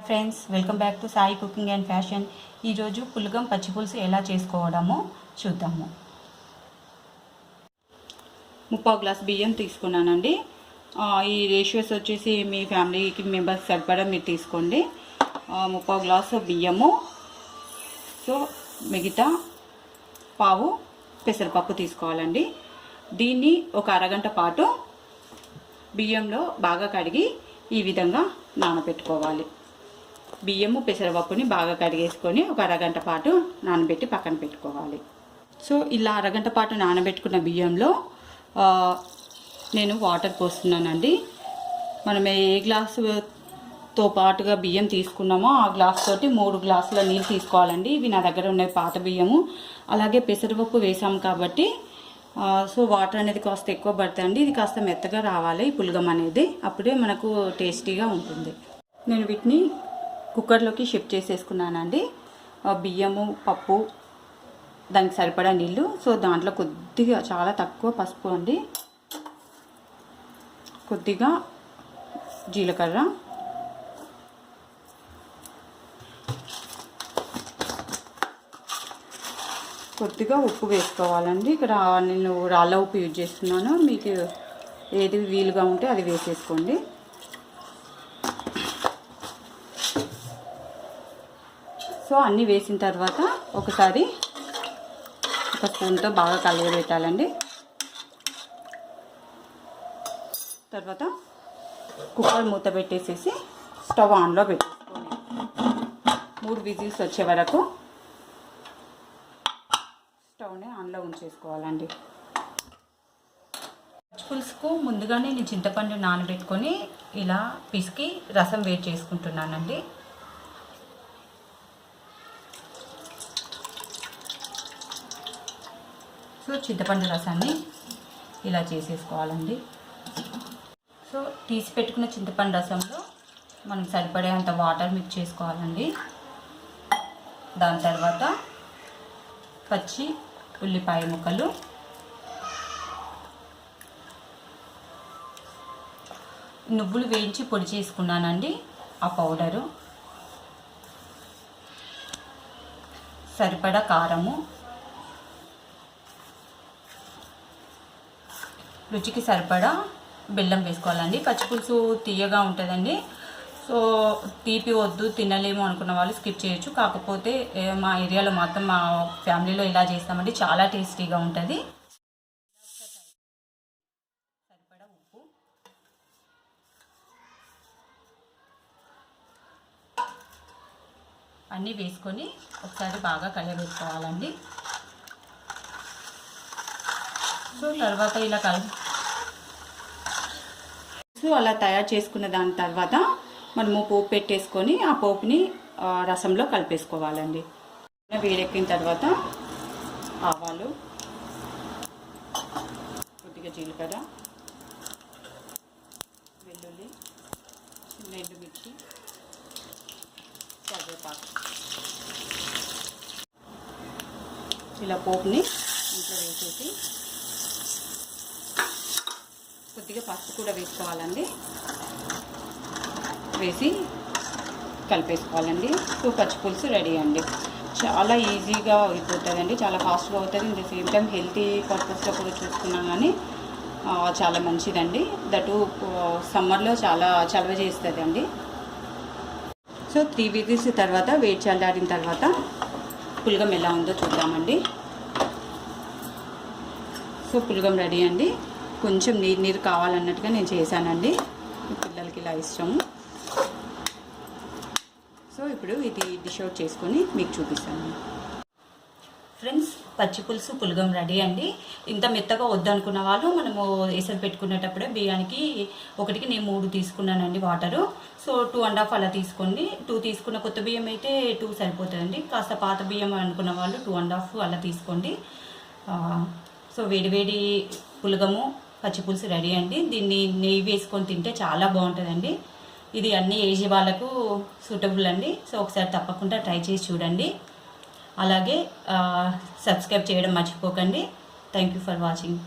Friends, welcome back to Sai cooking and fashion. ఈరోజు పులగం పచ్చిపులుసు ఎలా చేసుకోవడమో చూద్దాము. 3/4 గ్లాస్ బియ్యం తీసుకున్నానండి. ఈ రేషియోస్ వచ్చేసి మీ ఫ్యామిలీకి మెంబర్స్ సరిపడా మీరు తీసుకోండి. 3/4 గ్లాసు బియ్యము, సో మిగతా పావు పెసరపప్పు తీసుకోవాలండి. దీన్ని ఒక అరగంట పాటు బియ్యంలో బాగా కడిగి ఈ విధంగా నానబెట్టుకోవాలి. బియ్యము పెసరపప్పుని బాగా కడిగేసుకొని ఒక అరగంట పాటు నానబెట్టి పక్కన పెట్టుకోవాలి. సో ఇలా అరగంట పాటు నానబెట్టుకున్న బియ్యంలో నేను వాటర్ పోస్తున్నానండి. మనం ఏ గ్లాసుతో పాటుగా బియ్యం తీసుకున్నామో ఆ గ్లాస్ తోటి 3 గ్లాసుల నీళ్ళు తీసుకోవాలండి. ఇవి నా దగ్గర ఉన్నాయి పాత బియ్యము. అలాగే పెసరపప్పు వేసాము కాబట్టి సో వాటర్ అనేది కాస్త ఎక్కువ పడుతుంది. ఇది కాస్త మెత్తగా రావాలి ఈ పులగం అనేది, అప్పుడే మనకు టేస్టీగా ఉంటుంది. నేను వీటిని కుక్కర్లోకి షిఫ్ట్ చేసేసుకున్నానండి. బియ్యము, పప్పు, దానికి సరిపడా నీళ్ళు. సో దాంట్లో కొద్దిగా చాలా తక్కువ పసుపు అండి, కొద్దిగా జీలకర్ర, కొద్దిగా ఉప్పు వేసుకోవాలండి. ఇక్కడ నేను రాళ్ళ ఉప్పు యూజ్ చేస్తున్నాను, మీకు ఏది వీలుగా ఉంటే అది వేసేసుకోండి. సో అన్నీ వేసిన తర్వాత ఒకసారి ఒక స్పూన్తో బాగా కలగబెట్టాలండి. తర్వాత కుక్కర్ మూత పెట్టేసేసి స్టవ్ ఆన్లో పెట్టేసుకోండి. 3 విజిల్స్ వచ్చే వరకు స్టవ్ని ఆన్లో ఉంచేసుకోవాలండి. పులుసుకు ముందుగానే నేను చింతపండు నానబెట్టుకొని ఇలా పిసికి రసం వేడి చేసుకుంటున్నానండి. సో చింతపండు రసాన్ని ఇలా చేసేసుకోవాలండి. సో తీసి పెట్టుకున్న చింతపండు రసంలో మనం సరిపడేంత వాటర్ మిక్స్ చేసుకోవాలండి. దాని తర్వాత పచ్చి ఉల్లిపాయ ముక్కలు, నువ్వులు వేయించి పొడి చేసుకున్నానండి ఆ పౌడరు, సరిపడా కారము, రుచికి సరిపడా బెల్లం వేసుకోవాలండి. పచ్చిపులుసు తీయగా ఉంటుందండి. సో తీపి వద్దు తినలేము అనుకున్న వాళ్ళు స్కిప్ చేయొచ్చు. కాకపోతే మా ఏరియాలో మాత్రం మా ఫ్యామిలీలో ఇలా చేస్తామండి, చాలా టేస్టీగా ఉంటుంది. సరిపడా ఉప్పు, అన్నీ వేసుకొని ఒకసారి బాగా కలబెట్టుకోవాలండి. సో తర్వాత ఇలా అలా తయారు చేసుకున్న దాని తర్వాత మనము పోపు పెట్టేసుకొని ఆ పోపుని రసంలో కలిపేసుకోవాలండి. వేడెక్కిన తర్వాత ఆవాలు, కొద్దిగా జీలకర్ర, వెల్లుల్లి, ఎండుమిర్చి, కరివేపాకు, ఇలా పోపుని ఇంట్లో వేసేసి కొద్దిగా పసుపు కూడా వేసుకోవాలండి, వేసి కలిపేసుకోవాలండి. సో పచ్చిపులుసు రెడీ అండి. చాలా ఈజీగా అయిపోతుందండి, చాలా ఫాస్ట్గా అవుతుంది. In the same time healthy పర్పస్లో కూడా చూసుకున్నాం కానీ చాలా మంచిదండి. దటు సమ్మర్లో చాలా చలవ చేస్తుంది అండి. సో 3 విజిల్స్ తర్వాత వేడి చల్లారిన తర్వాత పులగం ఎలా ఉందో చూద్దామండి. సో పులగం రెడీ అండి. కొంచెం నీరు కావాలన్నట్టుగా నేను చేశానండి, పిల్లలకి ఇలా ఇష్టము. సో ఇప్పుడు ఇది డిష్ అవుట్ చేసుకొని మీకు చూపిస్తాను. ఫ్రెండ్స్, పచ్చిపులుసు పులగం రెడీ అండి. ఇంత మెత్తగా వద్దనుకున్న వాళ్ళు మనము ఎసరు పెట్టుకునేటప్పుడే బియ్యానికి ఒకటికి నేను 3 తీసుకున్నానండి వాటరు. సో 2.5 అలా తీసుకోండి. 2 తీసుకున్న కొత్త బియ్యం అయితే 2 సరిపోతుందండి. కాస్త పాత బియ్యం అనుకున్న వాళ్ళు 2.5 అలా తీసుకోండి. సో వేడివేడి పులగము పచ్చిపులుసు రెడీ అండి. దీన్ని నెయ్యి వేసుకొని తింటే చాలా బాగుంటుందండి. ఇది అన్ని ఏజ్ వాళ్ళకు సూటబుల్ అండి. సో ఒకసారి తప్పకుండా ట్రై చేసి చూడండి. అలాగే సబ్స్క్రైబ్ చేయడం మర్చిపోకండి. Thank you for watching.